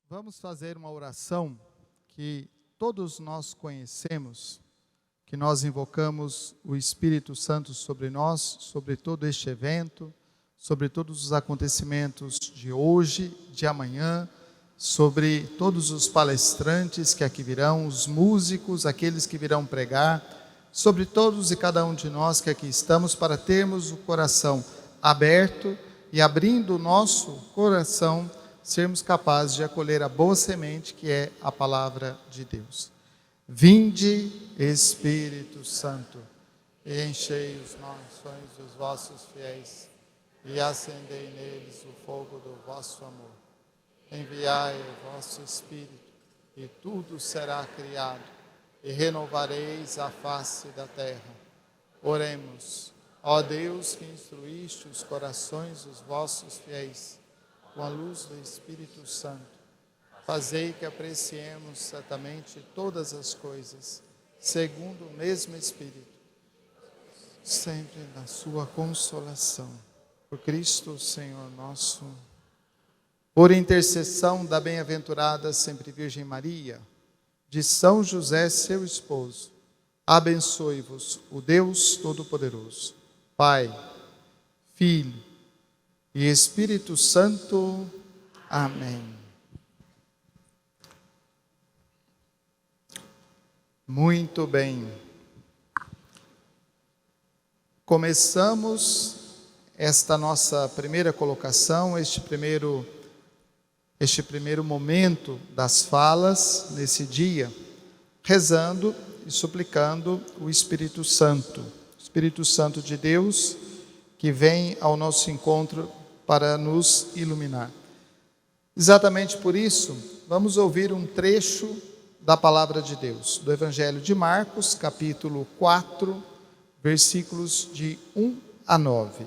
Vamos fazer uma oração que todos nós conhecemos, que nós invocamos o Espírito Santo sobre nós, sobre todo este evento, sobre todos os acontecimentos de hoje, de amanhã, sobre todos os palestrantes que aqui virão, os músicos, aqueles que virão pregar, sobre todos e cada um de nós que aqui estamos, para termos o coração aberto e abrindo o nosso coração, sermos capazes de acolher a boa semente que é a palavra de Deus. Vinde, Espírito Santo, e enchei os corações dos vossos fiéis, e acendei neles o fogo do vosso amor. Enviai o vosso Espírito, e tudo será criado, e renovareis a face da terra. Oremos. Ó Deus, que instruíste os corações dos vossos fiéis, com a luz do Espírito Santo, fazei que apreciemos certamente todas as coisas, segundo o mesmo Espírito, sempre na sua consolação. Por Cristo, Senhor nosso. Por intercessão da bem-aventurada sempre Virgem Maria, de São José, seu esposo, abençoe-vos o Deus Todo-Poderoso, Pai, Filho e Espírito Santo. Amém. Muito bem. Começamos esta nossa primeira colocação, este primeiro momento das falas nesse dia, rezando e suplicando o Espírito Santo de Deus, que vem ao nosso encontro para nos iluminar. Exatamente por isso, vamos ouvir um trecho da palavra de Deus, do Evangelho de Marcos, capítulo 4, versículos de 1 a 9.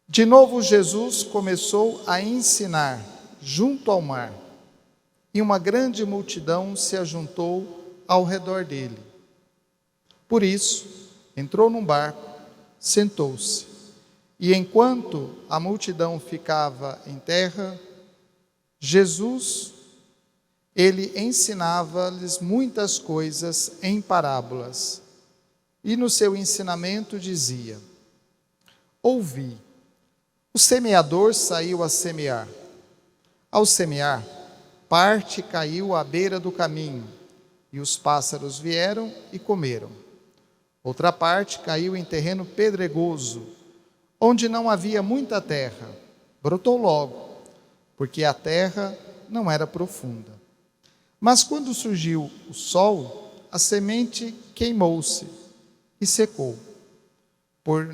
De novo Jesus começou a ensinar junto ao mar, e uma grande multidão se ajuntou ao redor dele. Por isso, entrou num barco, sentou-se, e enquanto a multidão ficava em terra, ele ensinava-lhes muitas coisas em parábolas, e no seu ensinamento dizia: ouvi, o semeador saiu a semear. Ao semear, parte caiu à beira do caminho, e os pássaros vieram e comeram. Outra parte caiu em terreno pedregoso, onde não havia muita terra. Brotou logo, porque a terra não era profunda. Mas quando surgiu o sol, a semente queimou-se e secou, por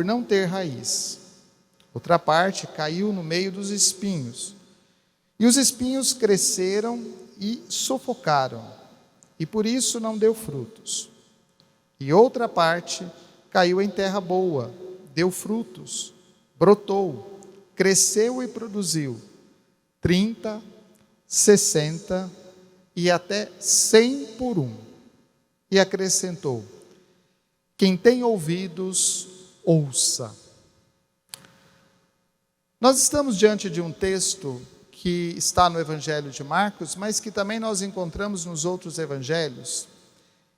não ter raiz. Outra parte caiu no meio dos espinhos, e os espinhos cresceram e sufocaram, e por isso não deu frutos. E outra parte caiu em terra boa, deu frutos, brotou, cresceu e produziu 30, 60 e até 100 por um. E acrescentou: quem tem ouvidos, ouça. Nós estamos diante de um texto que está no Evangelho de Marcos, mas que também nós encontramos nos outros evangelhos.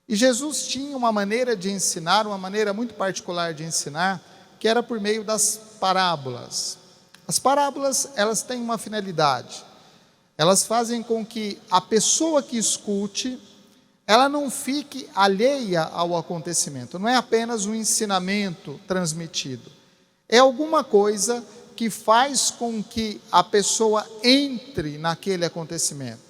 E Jesus tinha uma maneira de ensinar, uma maneira muito particular de ensinar, que era por meio das parábolas. As parábolas, elas têm uma finalidade. Elas fazem com que a pessoa que escute, ela não fique alheia ao acontecimento. Não é apenas um ensinamento transmitido. É alguma coisa que faz com que a pessoa entre naquele acontecimento.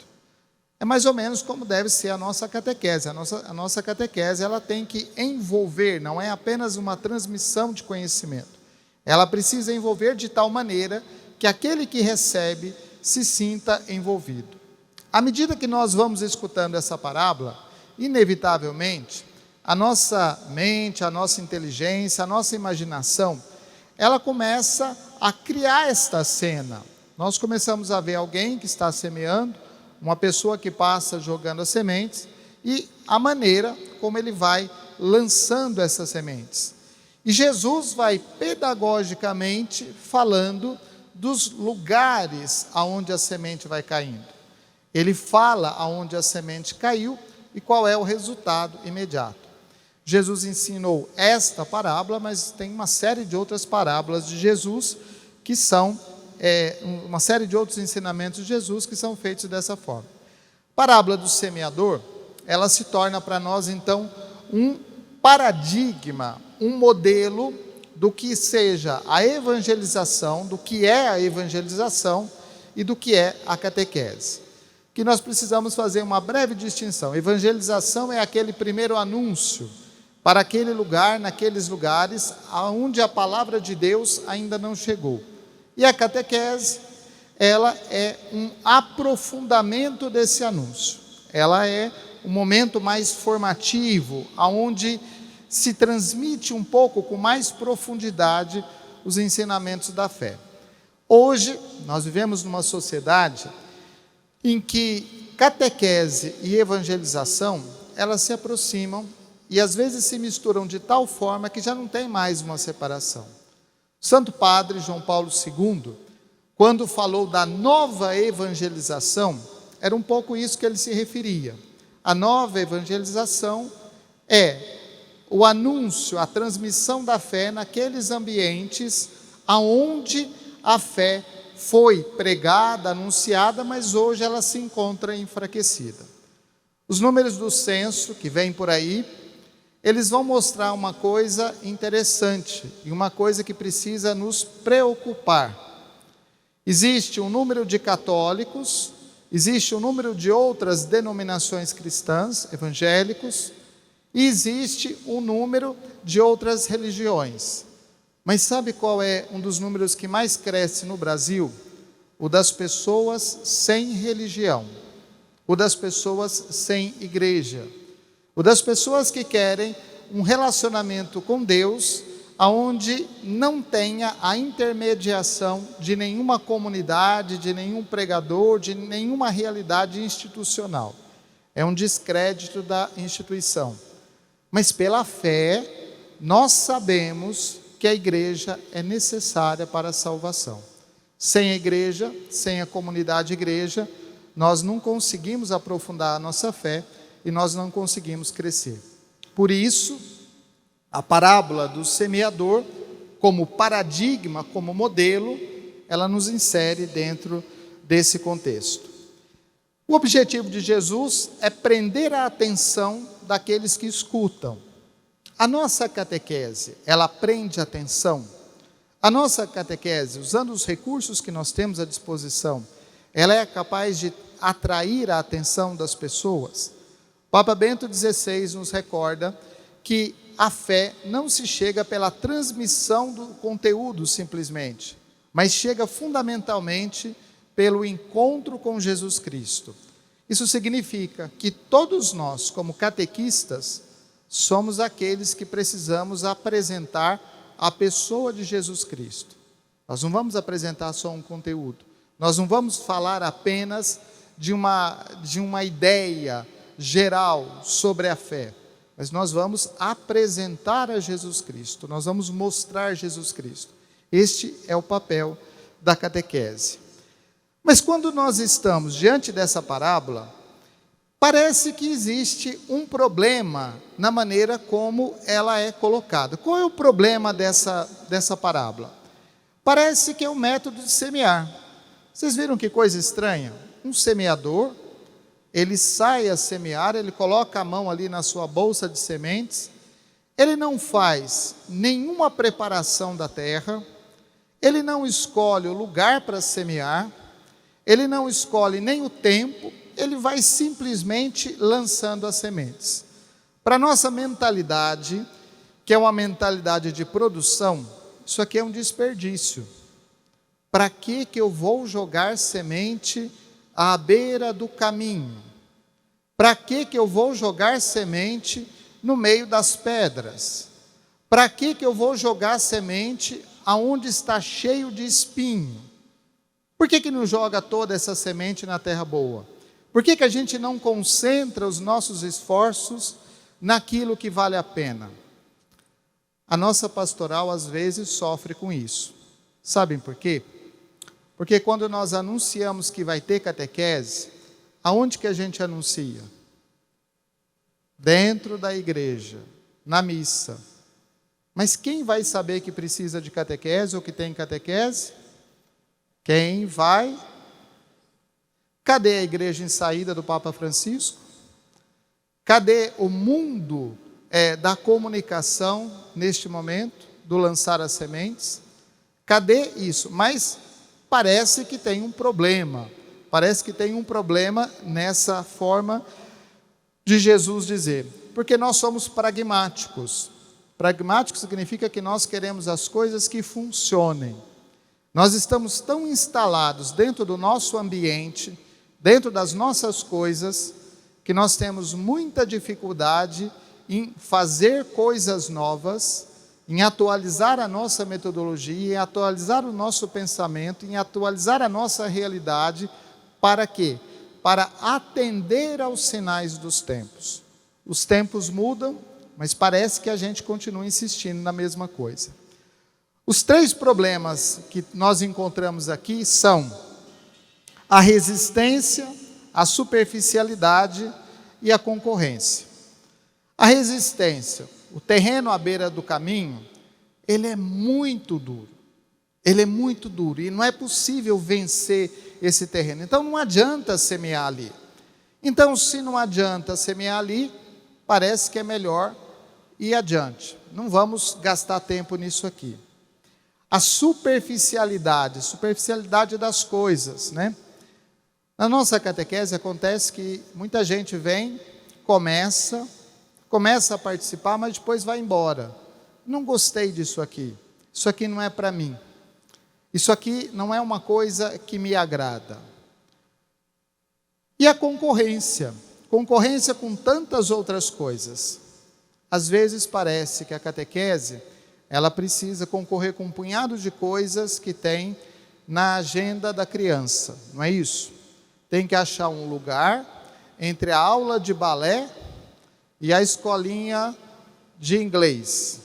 É mais ou menos como deve ser a nossa catequese. A nossa catequese, ela tem que envolver, não é apenas uma transmissão de conhecimento. Ela precisa envolver de tal maneira que aquele que recebe se sinta envolvido. À medida que nós vamos escutando essa parábola, inevitavelmente, a nossa mente, a nossa inteligência, a nossa imaginação, ela começa a criar esta cena. Nós começamos a ver alguém que está semeando, uma pessoa que passa jogando as sementes, e a maneira como ele vai lançando essas sementes. E Jesus vai pedagogicamente falando dos lugares aonde a semente vai caindo. Ele fala aonde a semente caiu e qual é o resultado imediato. Jesus ensinou esta parábola, mas tem uma série de outras parábolas de Jesus que são uma série de outros ensinamentos de Jesus que são feitos dessa forma. A parábola do semeador, ela se torna para nós então um paradigma, um modelo do que seja a evangelização, do que é a evangelização e do que é a catequese. Que nós precisamos fazer uma breve distinção. Evangelização é aquele primeiro anúncio para aquele lugar, naqueles lugares onde a palavra de Deus ainda não chegou. E a catequese, ela é um aprofundamento desse anúncio. Ela é um momento mais formativo, onde se transmite um pouco com mais profundidade os ensinamentos da fé. Hoje, nós vivemos numa sociedade em que catequese e evangelização, elas se aproximam e às vezes se misturam de tal forma que já não tem mais uma separação. O Santo Padre João Paulo II, quando falou da nova evangelização, era um pouco isso que ele se referia. A nova evangelização é o anúncio, a transmissão da fé naqueles ambientes aonde a fé foi pregada, anunciada, mas hoje ela se encontra enfraquecida. Os números do censo que vêm por aí, eles vão mostrar uma coisa interessante e uma coisa que precisa nos preocupar. Existe um número de católicos, existe um número de outras denominações cristãs, evangélicos, e existe um número de outras religiões. Mas sabe qual é um dos números que mais cresce no Brasil? O das pessoas sem religião, o das pessoas sem igreja, o das pessoas que querem um relacionamento com Deus, aonde não tenha a intermediação de nenhuma comunidade, de nenhum pregador, de nenhuma realidade institucional. É um descrédito da instituição. Mas pela fé, nós sabemos que a igreja é necessária para a salvação. Sem a igreja, sem a comunidade igreja, nós não conseguimos aprofundar a nossa fé e nós não conseguimos crescer. Por isso, a parábola do semeador, como paradigma, como modelo, ela nos insere dentro desse contexto. O objetivo de Jesus é prender a atenção daqueles que escutam. A nossa catequese, ela prende a atenção. A nossa catequese, usando os recursos que nós temos à disposição, ela é capaz de atrair a atenção das pessoas. O Papa Bento XVI nos recorda que a fé não se chega pela transmissão do conteúdo simplesmente, mas chega fundamentalmente pelo encontro com Jesus Cristo. Isso significa que todos nós, como catequistas, somos aqueles que precisamos apresentar a pessoa de Jesus Cristo. Nós não vamos apresentar só um conteúdo, nós não vamos falar apenas de uma ideia geral sobre a fé, mas nós vamos apresentar a Jesus Cristo, nós vamos mostrar Jesus Cristo. Este é o papel da catequese. Mas quando nós estamos diante dessa parábola, parece que existe um problema na maneira como ela é colocada. Qual é o problema dessa parábola? Parece que é o método de semear. Vocês viram que coisa estranha? Um semeador, ele sai a semear, ele coloca a mão ali na sua bolsa de sementes, ele não faz nenhuma preparação da terra, ele não escolhe o lugar para semear, ele não escolhe nem o tempo, ele vai simplesmente lançando as sementes. Para a nossa mentalidade, que é uma mentalidade de produção, isso aqui é um desperdício. Para que eu vou jogar semente à beira do caminho? Para que eu vou jogar semente no meio das pedras? Para que eu vou jogar semente aonde está cheio de espinho? Por que não joga toda essa semente na terra boa? Por que a gente não concentra os nossos esforços naquilo que vale a pena? A nossa pastoral às vezes sofre com isso. Sabem por quê? Porque quando nós anunciamos que vai ter catequese, aonde que a gente anuncia? Dentro da igreja, na missa. Mas quem vai saber que precisa de catequese ou que tem catequese? Quem vai? Cadê a igreja em saída do Papa Francisco? Cadê o mundo da comunicação neste momento, do lançar as sementes? Cadê isso? Mas parece que tem um problema. Parece que tem um problema nessa forma de Jesus dizer. Porque nós somos pragmáticos. Pragmático significa que nós queremos as coisas que funcionem. Nós estamos tão instalados dentro do nosso ambiente, dentro das nossas coisas, que nós temos muita dificuldade em fazer coisas novas, em atualizar a nossa metodologia, em atualizar o nosso pensamento, em atualizar a nossa realidade. Para quê? Para atender aos sinais dos tempos. Os tempos mudam, mas parece que a gente continua insistindo na mesma coisa. Os 3 problemas que nós encontramos aqui são a resistência, a superficialidade e a concorrência. A resistência, o terreno à beira do caminho, ele é muito duro. Ele é muito duro e não é possível vencer esse terreno. Então não adianta semear ali. Então, se não adianta semear ali, parece que é melhor ir adiante. Não vamos gastar tempo nisso aqui. A superficialidade das coisas, né? Na nossa catequese acontece que muita gente vem, começa a participar, mas depois vai embora. Não gostei disso aqui. Isso aqui não é para mim. Isso aqui não é uma coisa que me agrada. E a concorrência? Concorrência com tantas outras coisas. Às vezes parece que a catequese, ela precisa concorrer com um punhado de coisas que tem na agenda da criança, não é isso? Tem que achar um lugar entre a aula de balé e a escolinha de inglês.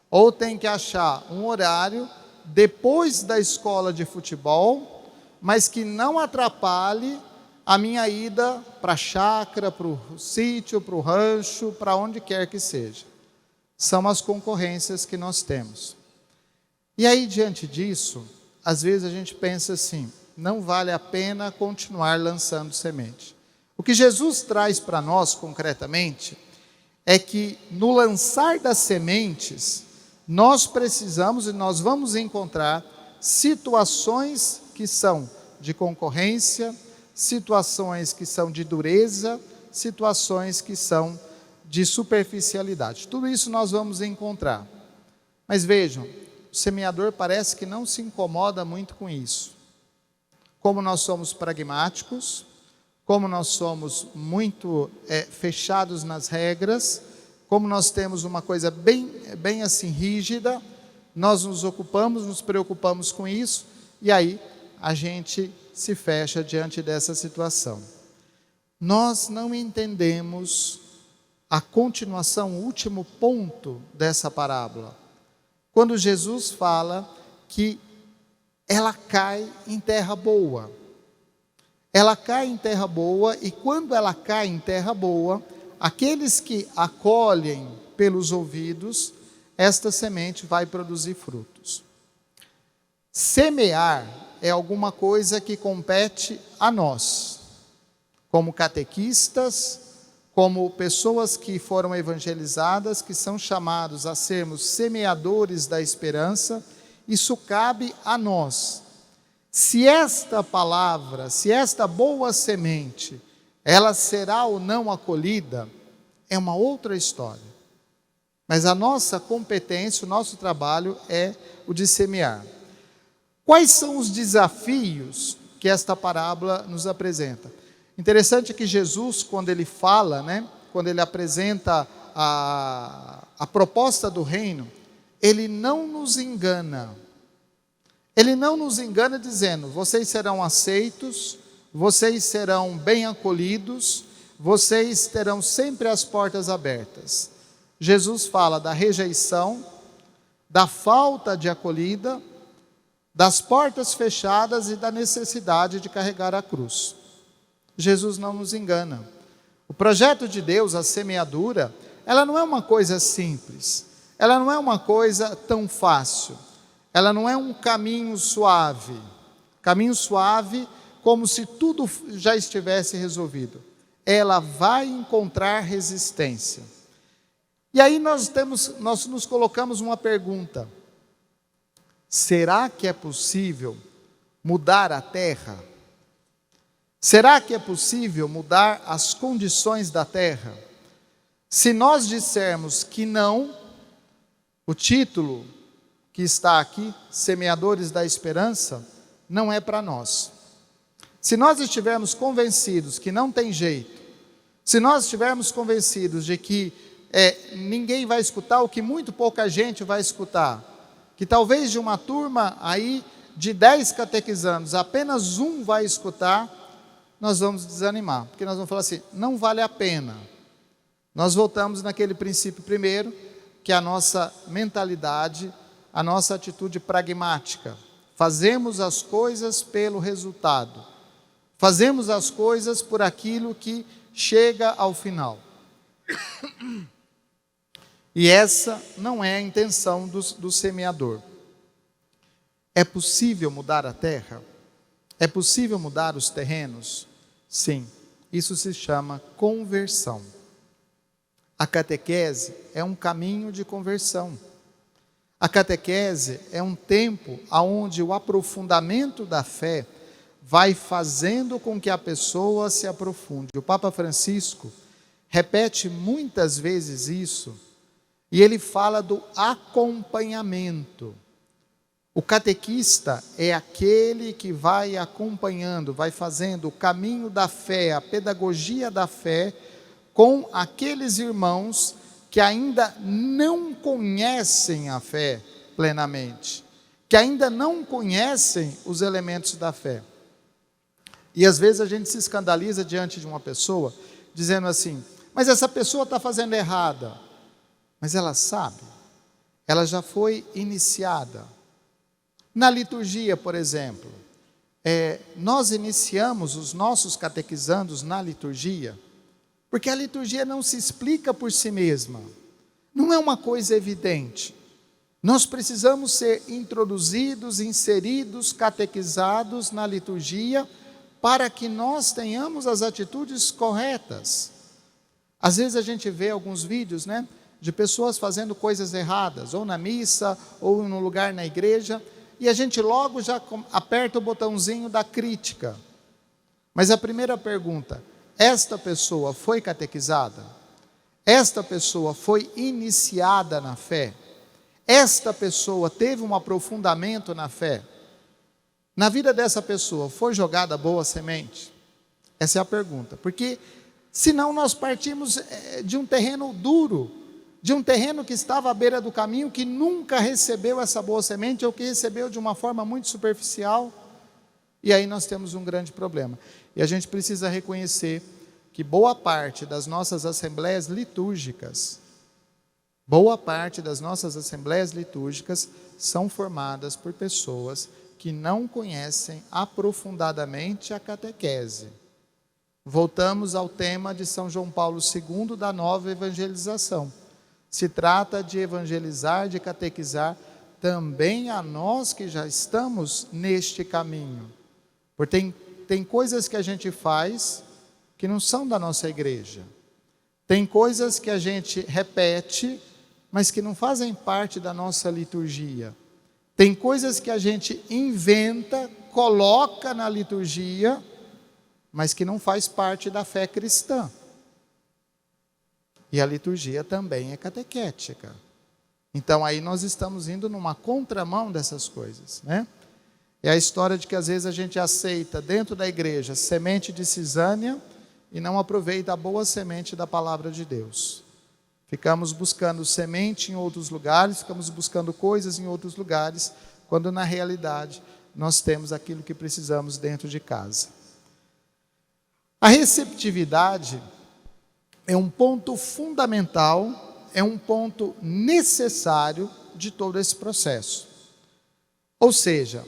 Ou tem que achar um horário depois da escola de futebol, mas que não atrapalhe a minha ida para a chácara, para o sítio, para o rancho, para onde quer que seja. São as concorrências que nós temos. E aí, diante disso, às vezes a gente pensa assim, não vale a pena continuar lançando semente. O que Jesus traz para nós, concretamente, é que no lançar das sementes, nós precisamos e nós vamos encontrar situações que são de concorrência, situações que são de dureza, situações que são de superficialidade. Tudo isso nós vamos encontrar. Mas vejam, o semeador parece que não se incomoda muito com isso. Como nós somos pragmáticos, como nós somos muito fechados nas regras, como nós temos uma coisa bem assim rígida, nós nos ocupamos, nos preocupamos com isso, e aí a gente se fecha diante dessa situação. Nós não entendemos a continuação, o último ponto dessa parábola, quando Jesus fala que ela cai em terra boa. Ela cai em terra boa, e quando ela cai em terra boa, aqueles que acolhem pelos ouvidos, esta semente vai produzir frutos. Semear é alguma coisa que compete a nós, como catequistas, como pessoas que foram evangelizadas, que são chamados a sermos semeadores da esperança. Isso cabe a nós. Se esta palavra, se esta boa semente, ela será ou não acolhida, é uma outra história. Mas a nossa competência, o nosso trabalho é o de semear. Quais são os desafios que esta parábola nos apresenta? Interessante que Jesus, quando ele fala, quando ele apresenta a proposta do reino, ele não nos engana. Ele não nos engana dizendo, vocês serão aceitos, vocês serão bem acolhidos, vocês terão sempre as portas abertas. Jesus fala da rejeição, da falta de acolhida, das portas fechadas e da necessidade de carregar a cruz. Jesus não nos engana. O projeto de Deus, a semeadura, ela não é uma coisa simples, ela não é uma coisa tão fácil, ela não é um caminho suave como se tudo já estivesse resolvido. Ela vai encontrar resistência. E aí nós nos colocamos uma pergunta: será que é possível mudar a terra? Será que é possível mudar as condições da terra? Se nós dissermos que não, o título que está aqui, Semeadores da Esperança, não é para nós. Se nós estivermos convencidos que não tem jeito, se nós estivermos convencidos de que ninguém vai escutar, ou que muito pouca gente vai escutar, que talvez de uma turma aí de 10 catequizandos, apenas um vai escutar, nós vamos desanimar, porque nós vamos falar assim, não vale a pena. Nós voltamos naquele princípio primeiro, que é a nossa mentalidade, a nossa atitude pragmática. Fazemos as coisas pelo resultado. Fazemos as coisas por aquilo que chega ao final. E essa não é a intenção do semeador. É possível mudar a terra? É possível mudar os terrenos? Sim, isso se chama conversão. A catequese é um caminho de conversão. A catequese é um tempo onde o aprofundamento da fé vai fazendo com que a pessoa se aprofunde. O Papa Francisco repete muitas vezes isso, e ele fala do acompanhamento. O catequista é aquele que vai acompanhando, vai fazendo o caminho da fé, a pedagogia da fé, com aqueles irmãos que ainda não conhecem a fé plenamente, que ainda não conhecem os elementos da fé. E às vezes a gente se escandaliza diante de uma pessoa, dizendo assim, mas essa pessoa está fazendo errada. Mas ela sabe, ela já foi iniciada. Na liturgia, por exemplo, nós iniciamos os nossos catequizandos na liturgia, porque a liturgia não se explica por si mesma, não é uma coisa evidente. Nós precisamos ser introduzidos, inseridos, catequizados na liturgia, para que nós tenhamos as atitudes corretas. Às vezes a gente vê alguns vídeos, de pessoas fazendo coisas erradas, ou na missa, ou no lugar na igreja, e a gente logo já aperta o botãozinho da crítica. Mas a primeira pergunta, esta pessoa foi catequizada? Esta pessoa foi iniciada na fé? Esta pessoa teve um aprofundamento na fé? Na vida dessa pessoa foi jogada boa semente? Essa é a pergunta, porque senão nós partimos de um terreno duro, de um terreno que estava à beira do caminho, que nunca recebeu essa boa semente, ou que recebeu de uma forma muito superficial, e aí nós temos um grande problema. E a gente precisa reconhecer que boa parte das nossas assembleias litúrgicas, são formadas por pessoas que não conhecem aprofundadamente a catequese. Voltamos ao tema de São João Paulo II da nova evangelização. Se trata de evangelizar, de catequizar também a nós que já estamos neste caminho. Porque tem coisas que a gente faz que não são da nossa igreja. Tem coisas que a gente repete, mas que não fazem parte da nossa liturgia. Tem coisas que a gente inventa, coloca na liturgia, mas que não faz parte da fé cristã. E a liturgia também é catequética. Então aí nós estamos indo numa contramão dessas coisas, É a história de que às vezes a gente aceita dentro da igreja semente de cisânia e não aproveita a boa semente da palavra de Deus. Ficamos buscando semente em outros lugares, ficamos buscando coisas em outros lugares, quando na realidade nós temos aquilo que precisamos dentro de casa. A receptividade é um ponto fundamental, é um ponto necessário de todo esse processo. Ou seja,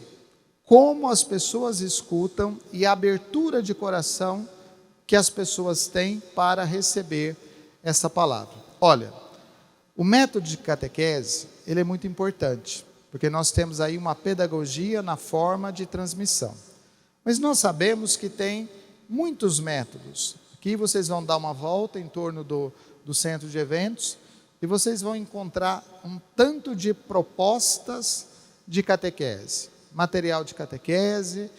como as pessoas escutam e a abertura de coração que as pessoas têm para receber essa palavra. Olha, o método de catequese, ele é muito importante, porque nós temos aí uma pedagogia na forma de transmissão. Mas nós sabemos que tem muitos métodos. Aqui vocês vão dar uma volta em torno do centro de eventos e vocês vão encontrar um tanto de propostas de catequese. Material de catequese,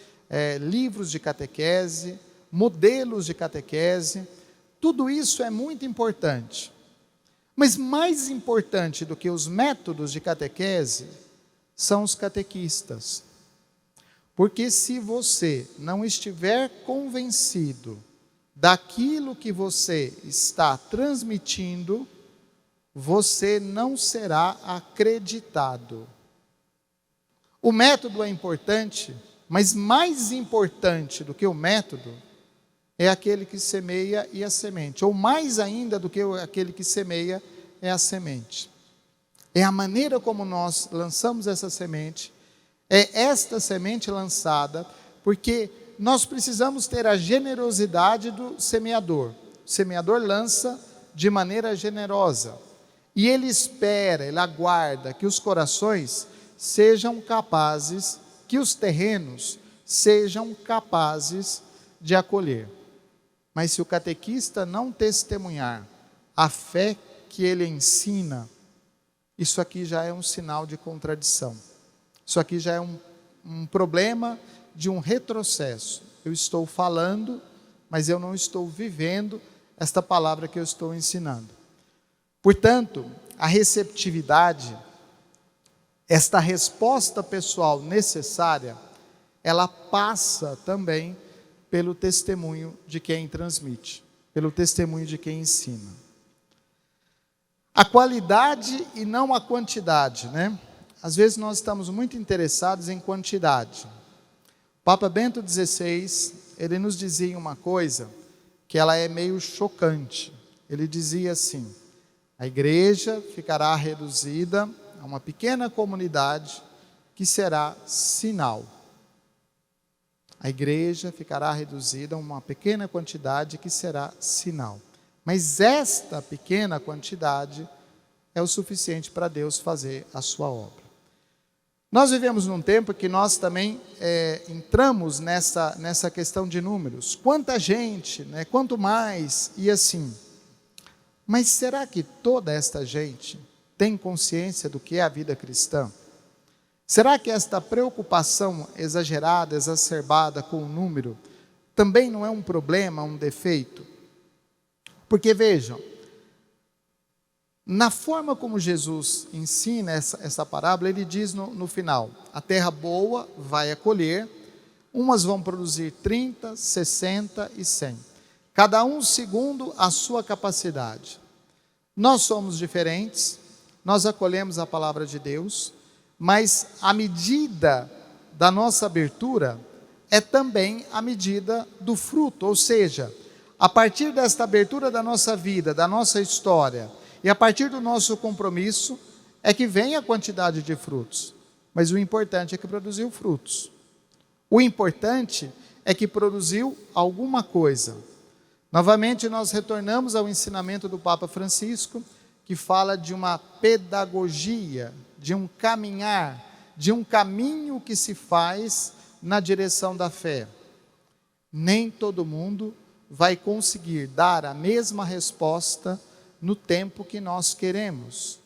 livros de catequese, modelos de catequese. Tudo isso é muito importante. Mas mais importante do que os métodos de catequese são os catequistas. Porque se você não estiver convencido daquilo que você está transmitindo, você não será acreditado. O método é importante, mas mais importante do que o método é aquele que semeia e a semente. Ou mais ainda do que aquele que semeia é a semente. É a maneira como nós lançamos essa semente. É esta semente lançada, porque nós precisamos ter a generosidade do semeador. O semeador lança de maneira generosa. E ele espera, ele aguarda que os corações sejam capazes, que os terrenos sejam capazes de acolher. Mas se o catequista não testemunhar a fé que ele ensina, isso aqui já é um sinal de contradição. Isso aqui já é um problema de um retrocesso. Eu estou falando, mas eu não estou vivendo esta palavra que eu estou ensinando. Portanto, a receptividade, esta resposta pessoal necessária, ela passa também pelo testemunho de quem transmite, pelo testemunho de quem ensina. A qualidade e não a quantidade, né? Às vezes nós estamos muito interessados em quantidade. O Papa Bento XVI, ele nos dizia uma coisa que ela é meio chocante. Ele dizia assim: a igreja ficará reduzida a uma pequena comunidade que será sinal. A igreja ficará reduzida a uma pequena quantidade que será sinal. Mas esta pequena quantidade é o suficiente para Deus fazer a sua obra. Nós vivemos num tempo que nós também entramos nessa questão de números. Quanta gente, né? Quanto mais, e assim. Mas será que toda esta gente tem consciência do que é a vida cristã? Será que esta preocupação exagerada, exacerbada com o número, também não é um problema, um defeito? Porque vejam, na forma como Jesus ensina essa parábola, ele diz no final: a terra boa vai acolher, umas vão produzir 30, 60 e 100, cada um segundo a sua capacidade. Nós somos diferentes, nós acolhemos a palavra de Deus, mas a medida da nossa abertura é também a medida do fruto, ou seja, a partir desta abertura da nossa vida, da nossa história, e a partir do nosso compromisso, é que vem a quantidade de frutos. Mas o importante é que produziu frutos. O importante é que produziu alguma coisa. Novamente, nós retornamos ao ensinamento do Papa Francisco, que fala de uma pedagogia, de um caminhar, de um caminho que se faz na direção da fé. Nem todo mundo vai conseguir dar a mesma resposta no tempo que nós queremos.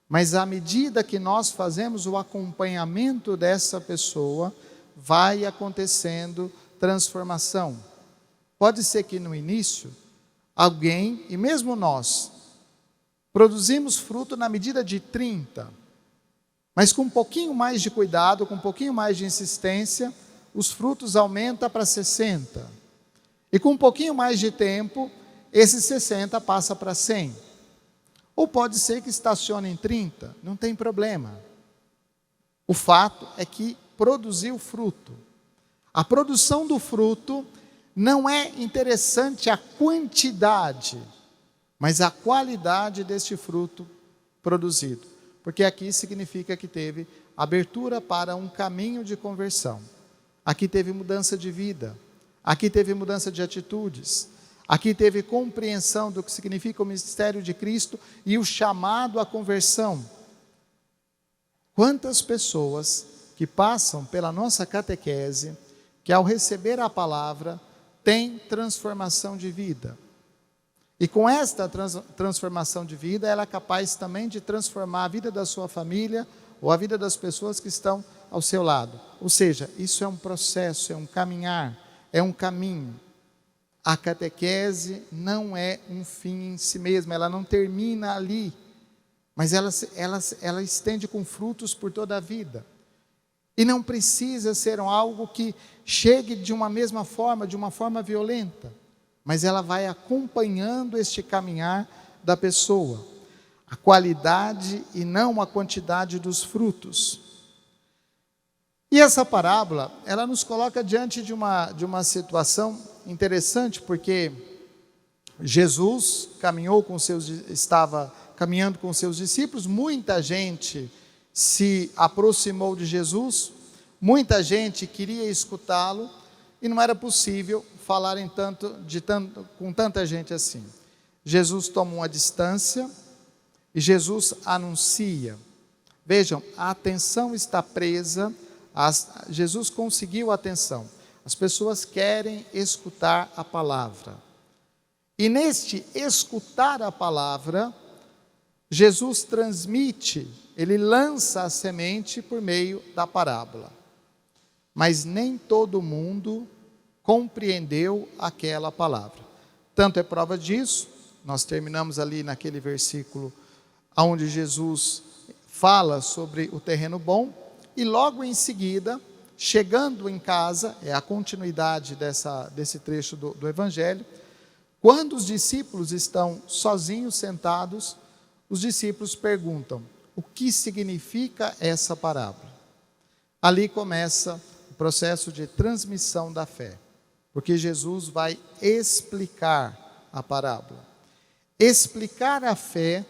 Mas à medida que nós fazemos o acompanhamento dessa pessoa, vai acontecendo transformação. Pode ser que no início, alguém, e mesmo nós, produzimos fruto na medida de 30, mas com um pouquinho mais de cuidado, com um pouquinho mais de insistência, os frutos aumentam para 60. E com um pouquinho mais de tempo, esses 60 passa para 100. Ou pode ser que estacione em 30, não tem problema. O fato é que produziu fruto. A produção do fruto não é interessante a quantidade, mas a qualidade deste fruto produzido. Porque aqui significa que teve abertura para um caminho de conversão. aqui teve mudança de vida, aqui teve mudança de atitudes, aqui teve compreensão do que significa o mistério de Cristo e o chamado à conversão. Quantas pessoas que passam pela nossa catequese, que ao receber a palavra, têm transformação de vida. E com esta transformação de vida, ela é capaz também de transformar a vida da sua família ou a vida das pessoas que estão ao seu lado. Ou seja, isso é um processo, é um caminhar, é um caminho. A catequese não é um fim em si mesma, ela não termina ali, mas ela estende com frutos por toda a vida. E não precisa ser algo que chegue de uma mesma forma, de uma forma violenta, mas ela vai acompanhando este caminhar da pessoa. A qualidade e não a quantidade dos frutos. E essa parábola, ela nos coloca diante de uma situação interessante, porque Jesus estava caminhando com seus discípulos, muita gente se aproximou de Jesus, muita gente queria escutá-lo, e não era possível falar com tanta gente assim. Jesus toma uma distância e Jesus anuncia. Vejam, a atenção está presa, Jesus conseguiu a atenção. As pessoas querem escutar a palavra. E neste escutar a palavra, Jesus transmite, ele lança a semente por meio da parábola. Mas nem todo mundo compreendeu aquela palavra. Tanto é prova disso, nós terminamos ali naquele versículo onde Jesus fala sobre o terreno bom, e logo em seguida, chegando em casa, é a continuidade desse trecho do Evangelho, quando os discípulos estão sozinhos, sentados, os discípulos perguntam: o que significa essa parábola? Ali começa o processo de transmissão da fé, porque Jesus vai explicar a parábola. Explicar a fé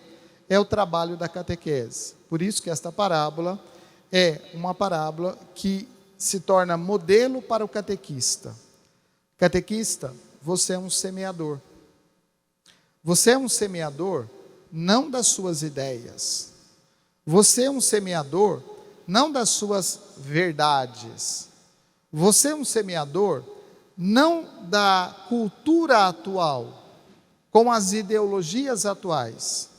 é o trabalho da catequese. Por isso que esta parábola é uma parábola que se torna modelo para o catequista. Catequista, você é um semeador. Você é um semeador não das suas ideias. Você é um semeador não das suas verdades. Você é um semeador não da cultura atual, com as ideologias atuais.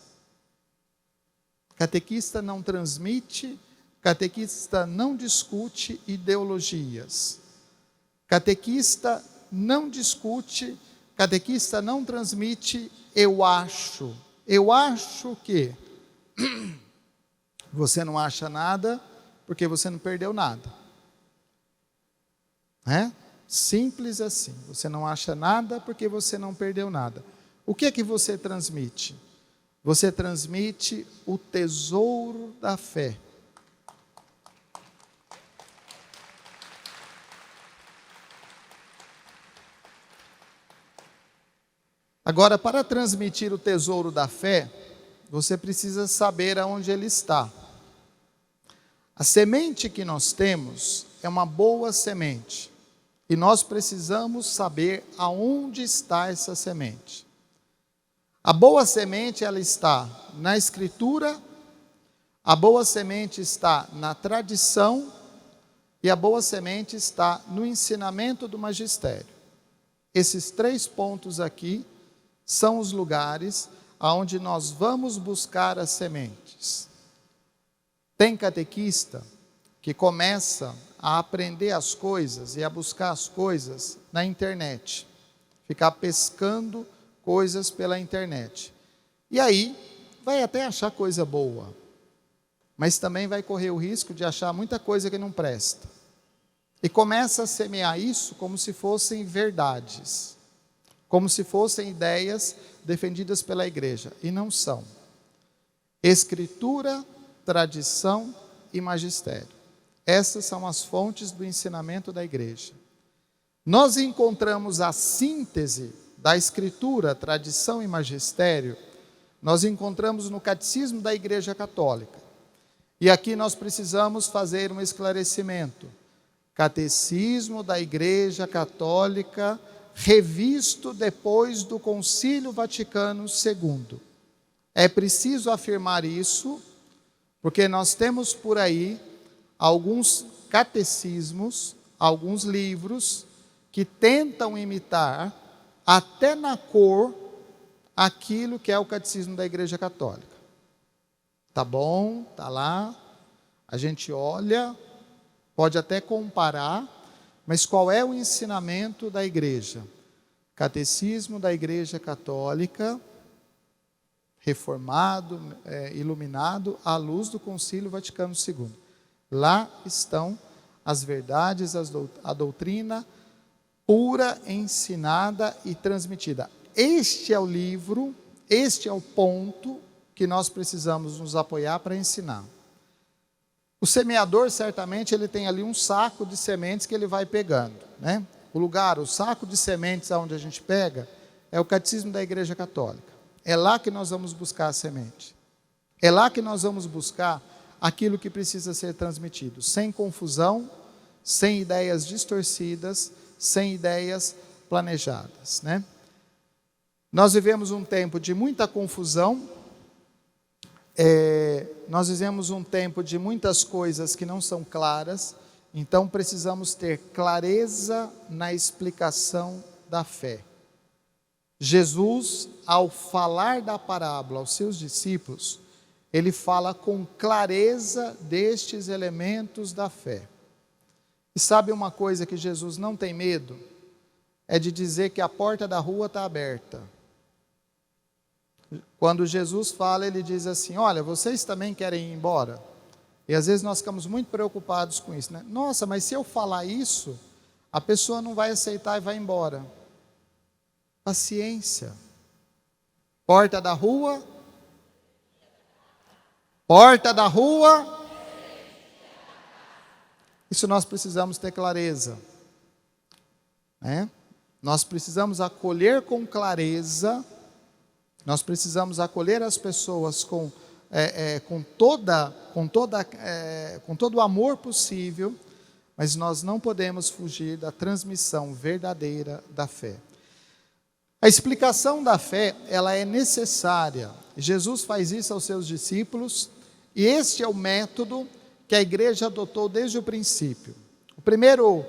Catequista não transmite, catequista não discute ideologias. Catequista não discute, catequista não transmite eu acho. Eu acho que você não acha nada porque você não perdeu nada. Simples assim. Você não acha nada porque você não perdeu nada. O que é que você transmite? Você transmite o tesouro da fé. Agora, para transmitir o tesouro da fé, você precisa saber aonde ele está. A semente que nós temos é uma boa semente. E nós precisamos saber aonde está essa semente. A boa semente, ela está na Escritura, a boa semente está na tradição, e a boa semente está no ensinamento do magistério. Esses 3 pontos aqui são os lugares aonde nós vamos buscar as sementes. Tem catequista que começa a aprender as coisas e a buscar as coisas na internet, ficar pescando coisas pela internet. E aí, vai até achar coisa boa, mas também vai correr o risco de achar muita coisa que não presta. E começa a semear isso como se fossem verdades, como se fossem ideias defendidas pela igreja, e não são. Escritura, tradição e magistério. Essas são as fontes do ensinamento da igreja. Nós encontramos a síntese da Escritura, tradição e magistério, nós encontramos no Catecismo da Igreja Católica. E aqui nós precisamos fazer um esclarecimento. Catecismo da Igreja Católica, revisto depois do Concílio Vaticano II. É preciso afirmar isso, porque nós temos por aí alguns catecismos, alguns livros que tentam imitar, até na cor, aquilo que é o Catecismo da Igreja Católica. Tá bom, tá lá, a gente olha, pode até comparar, mas qual é o ensinamento da Igreja? Catecismo da Igreja Católica, reformado, iluminado à luz do Concílio Vaticano II. Lá estão as verdades, a doutrina pura, ensinada e transmitida. Este é o livro, este é o ponto que nós precisamos nos apoiar para ensinar. O semeador, certamente, ele tem ali um saco de sementes que ele vai pegando, né? O saco de sementes onde a gente pega, é o Catecismo da Igreja Católica. É lá que nós vamos buscar a semente. É lá que nós vamos buscar aquilo que precisa ser transmitido, sem confusão, sem ideias distorcidas, sem ideias planejadas, né? Nós vivemos um tempo de muita confusão, nós vivemos um tempo de muitas coisas que não são claras, então precisamos ter clareza na explicação da fé. Jesus, ao falar da parábola aos seus discípulos, ele fala com clareza destes elementos da fé. E sabe uma coisa que Jesus não tem medo? É de dizer que a porta da rua está aberta. Quando Jesus fala, ele diz assim: olha, vocês também querem ir embora? E às vezes nós ficamos muito preocupados com isso, né? Nossa, mas se eu falar isso, a pessoa não vai aceitar e vai embora. Paciência. Porta da rua. Porta da rua. Isso nós precisamos ter clareza, né? Nós precisamos acolher com clareza, nós precisamos acolher as pessoas com todo o amor possível, mas nós não podemos fugir da transmissão verdadeira da fé. A explicação da fé, ela é necessária. Jesus faz isso aos seus discípulos, e este é o método que a igreja adotou desde o princípio. O primeiro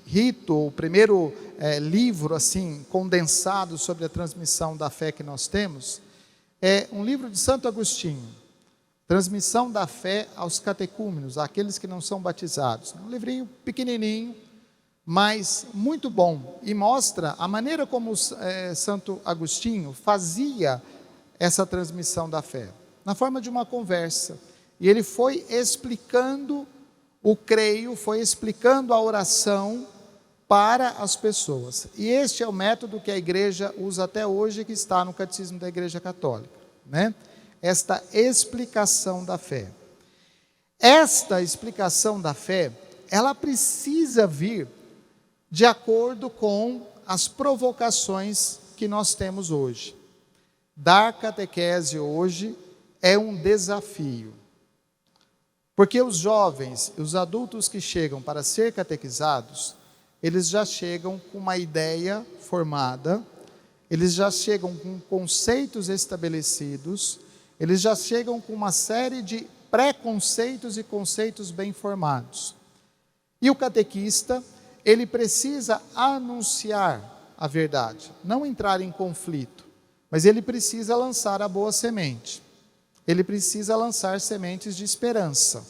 rito, o primeiro livro assim condensado sobre a transmissão da fé que nós temos, é um livro de Santo Agostinho, Transmissão da Fé aos Catecúmenos, àqueles que não são batizados. Um livrinho pequenininho, mas muito bom, e mostra a maneira como Santo Agostinho fazia essa transmissão da fé, na forma de uma conversa. E ele foi explicando o creio, foi explicando a oração para as pessoas. E este é o método que a igreja usa até hoje, que está no Catecismo da Igreja Católica, né? Esta explicação da fé. Esta explicação da fé, ela precisa vir de acordo com as provocações que nós temos hoje. Dar catequese hoje é um desafio. Porque os jovens, os adultos que chegam para ser catequizados, eles já chegam com uma ideia formada, eles já chegam com conceitos estabelecidos, eles já chegam com uma série de preconceitos e conceitos bem formados. E o catequista, ele precisa anunciar a verdade, não entrar em conflito, mas ele precisa lançar a boa semente. Ele precisa lançar sementes de esperança.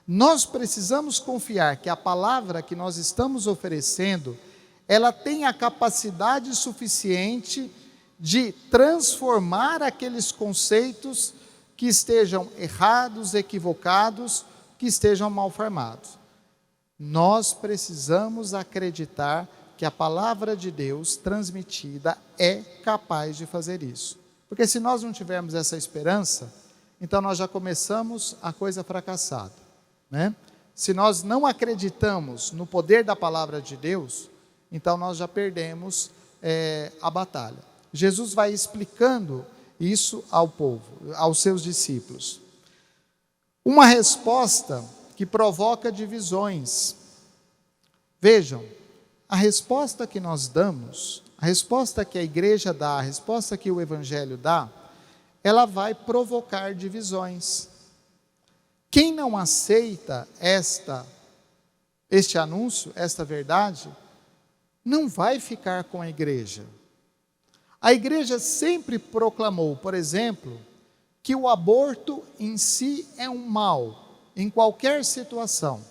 Nós precisamos confiar que a palavra que nós estamos oferecendo, ela tem a capacidade suficiente de transformar aqueles conceitos que estejam errados, equivocados, que estejam mal formados. Nós precisamos acreditar que a palavra de Deus transmitida é capaz de fazer isso. Porque se nós não tivermos essa esperança, então nós já começamos a coisa fracassada, né? Se nós não acreditamos no poder da palavra de Deus, então nós já perdemos a batalha. Jesus vai explicando isso ao povo, aos seus discípulos. Uma resposta que provoca divisões. Vejam, a resposta que nós damos, a resposta que a igreja dá, a resposta que o Evangelho dá, ela vai provocar divisões. Quem não aceita este anúncio, esta verdade, não vai ficar com a igreja. A igreja sempre proclamou, por exemplo, que o aborto em si é um mal, em qualquer situação.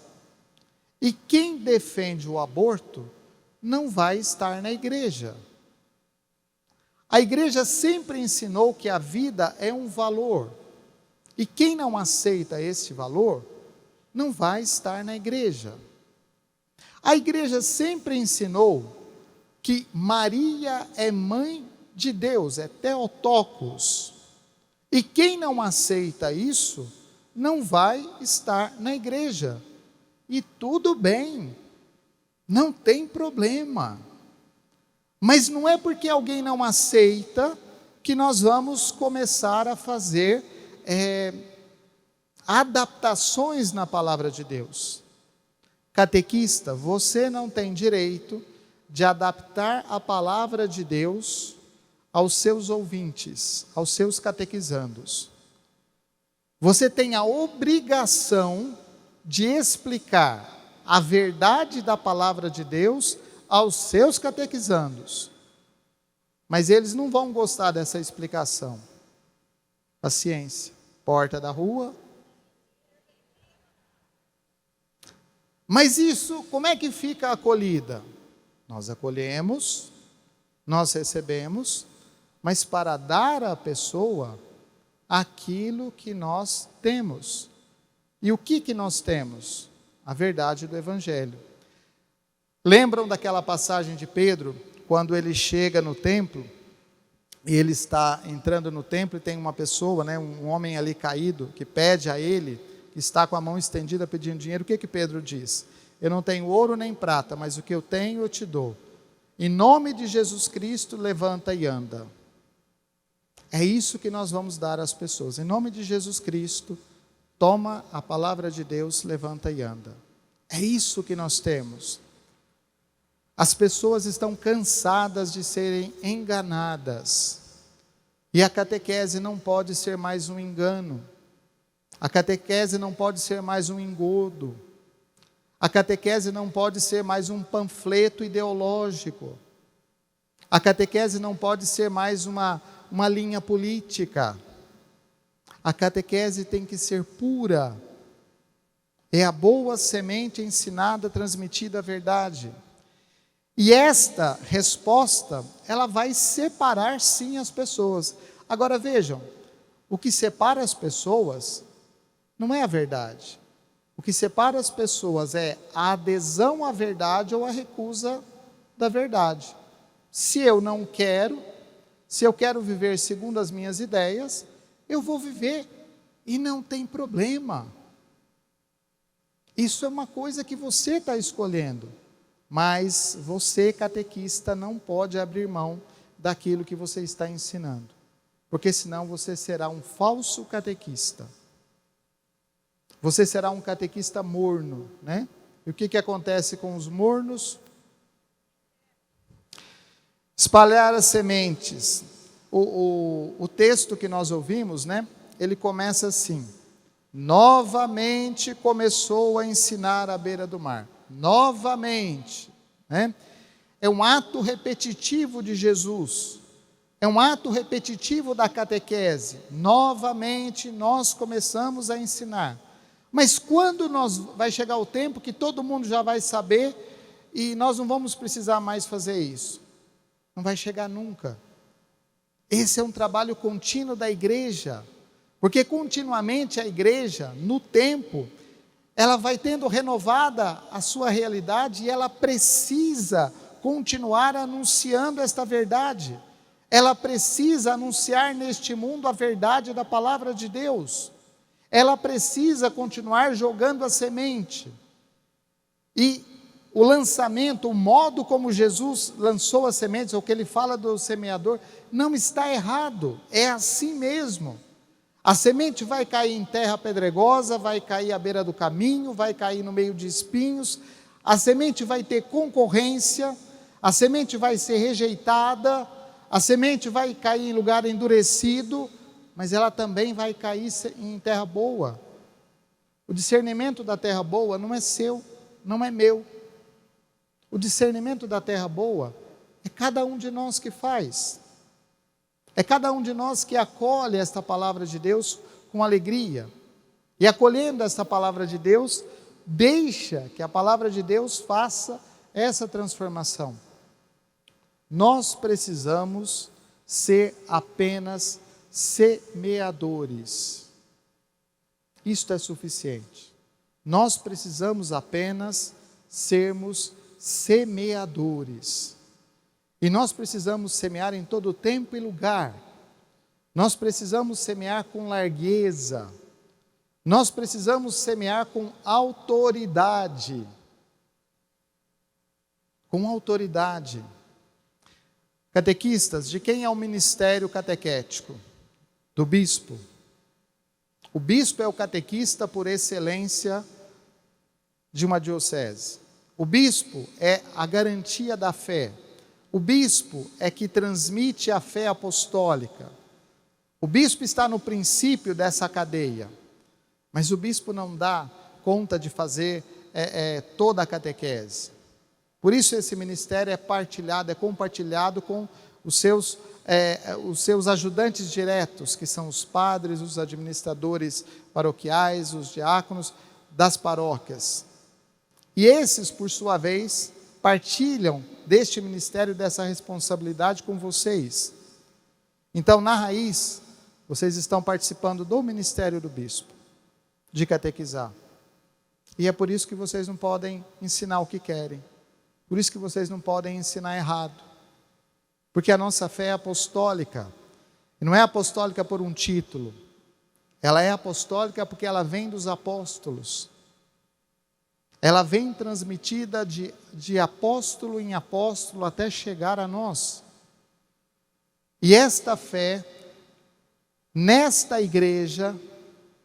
E quem defende o aborto não vai estar na igreja. A igreja sempre ensinou que a vida é um valor. E quem não aceita esse valor, não vai estar na igreja. A igreja sempre ensinou que Maria é mãe de Deus, é Theotokos. E quem não aceita isso, não vai estar na igreja. E tudo bem, não tem problema. Mas não é porque alguém não aceita que nós vamos começar a fazer adaptações na palavra de Deus. Catequista, você não tem direito de adaptar a palavra de Deus aos seus ouvintes, aos seus catequizandos. Você tem a obrigação de explicar a verdade da palavra de Deus aos seus catequizandos. Mas eles não vão gostar dessa explicação. Paciência. Porta da rua. Mas isso, como é que fica a acolhida? Nós acolhemos, nós recebemos, mas para dar à pessoa aquilo que nós temos. E o que nós temos? A verdade do Evangelho. Lembram daquela passagem de Pedro, quando ele chega no templo, e ele está entrando no templo e tem uma pessoa, um homem ali caído, que pede a ele, que está com a mão estendida pedindo dinheiro. O que Pedro diz? Eu não tenho ouro nem prata, mas o que eu tenho eu te dou. Em nome de Jesus Cristo, levanta e anda. É isso que nós vamos dar às pessoas. Em nome de Jesus Cristo, toma a palavra de Deus, levanta e anda. É isso que nós temos. As pessoas estão cansadas de serem enganadas. E a catequese não pode ser mais um engano. A catequese não pode ser mais um engodo. A catequese não pode ser mais um panfleto ideológico. A catequese não pode ser mais uma linha política. A catequese tem que ser pura. É a boa semente ensinada, transmitida a verdade. E esta resposta, ela vai separar sim as pessoas. Agora vejam, o que separa as pessoas não é a verdade. O que separa as pessoas é a adesão à verdade ou a recusa da verdade. Se eu não quero, se eu quero viver segundo as minhas ideias, eu vou viver e não tem problema. Isso é uma coisa que você está escolhendo. Mas você, catequista, não pode abrir mão daquilo que você está ensinando. Porque senão você será um falso catequista. Você será um catequista morno, né? E o que acontece com os mornos? Espalhar as sementes. O texto que nós ouvimos, né? Ele começa assim: novamente começou a ensinar à beira do mar. Novamente, né? É um ato repetitivo de Jesus, é um ato repetitivo da catequese. Novamente nós começamos a ensinar, mas quando vai chegar o tempo que todo mundo já vai saber e nós não vamos precisar mais fazer isso? Não vai chegar nunca. Esse é um trabalho contínuo da igreja, porque continuamente a igreja, no tempo, ela vai tendo renovada a sua realidade e ela precisa continuar anunciando esta verdade. Ela precisa anunciar neste mundo a verdade da palavra de Deus. Ela precisa continuar jogando a semente. E o lançamento, o modo como Jesus lançou as sementes, ou que ele fala do semeador, não está errado, é assim mesmo. A semente vai cair em terra pedregosa, vai cair à beira do caminho, vai cair no meio de espinhos, a semente vai ter concorrência, a semente vai ser rejeitada, a semente vai cair em lugar endurecido, mas ela também vai cair em terra boa. O discernimento da terra boa não é seu, não é meu. O discernimento da terra boa é cada um de nós que faz. É cada um de nós que acolhe esta palavra de Deus com alegria. E acolhendo esta palavra de Deus, deixa que a palavra de Deus faça essa transformação. Nós precisamos ser apenas semeadores. Isto é suficiente. Nós precisamos apenas sermos semeadores. E nós precisamos semear em todo tempo e lugar. Nós precisamos semear com largueza. Nós precisamos semear com autoridade. Com autoridade. Catequistas, de quem é o ministério catequético? Do bispo. O bispo é o catequista por excelência de uma diocese. O bispo é a garantia da fé. O bispo é que transmite a fé apostólica. O bispo está no princípio dessa cadeia. Mas o bispo não dá conta de fazer toda a catequese. Por isso esse ministério é partilhado, é compartilhado com os seus ajudantes diretos, que são os padres, os administradores paroquiais, os diáconos das paróquias. E esses, por sua vez, partilham deste ministério, dessa responsabilidade com vocês. Então, na raiz, vocês estão participando do ministério do bispo, de catequizar. E é por isso que vocês não podem ensinar o que querem. Por isso que vocês não podem ensinar errado. Porque a nossa fé é apostólica. E não é apostólica por um título. Ela é apostólica porque ela vem dos apóstolos. Ela vem transmitida de apóstolo em apóstolo até chegar a nós. E esta fé, nesta igreja,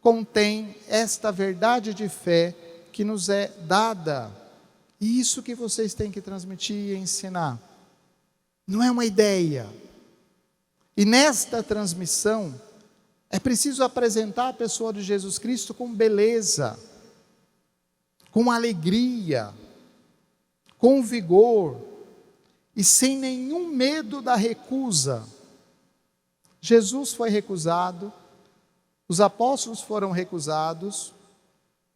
contém esta verdade de fé que nos é dada. E isso que vocês têm que transmitir e ensinar. Não é uma ideia. E nesta transmissão, é preciso apresentar a pessoa de Jesus Cristo com beleza, com alegria, com vigor e sem nenhum medo da recusa. Jesus foi recusado, os apóstolos foram recusados,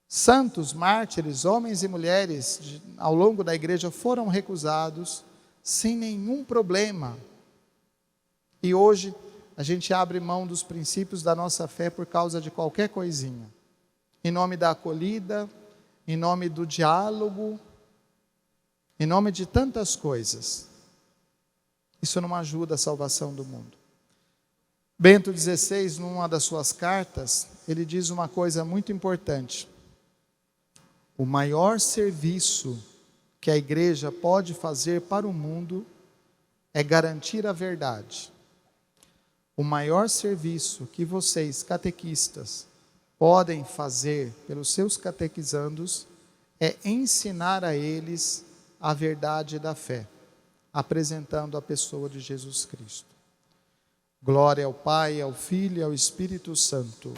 santos, mártires, homens e mulheres ao longo da igreja foram recusados, sem nenhum problema. E hoje a gente abre mão dos princípios da nossa fé por causa de qualquer coisinha, em nome da acolhida, em nome do diálogo, em nome de tantas coisas. Isso não ajuda a salvação do mundo. Bento XVI, numa das suas cartas, ele diz uma coisa muito importante. O maior serviço que a igreja pode fazer para o mundo é garantir a verdade. O maior serviço que vocês, catequistas, podem fazer pelos seus catequizandos é ensinar a eles a verdade da fé, apresentando a pessoa de Jesus Cristo. Glória ao Pai, ao Filho e ao Espírito Santo.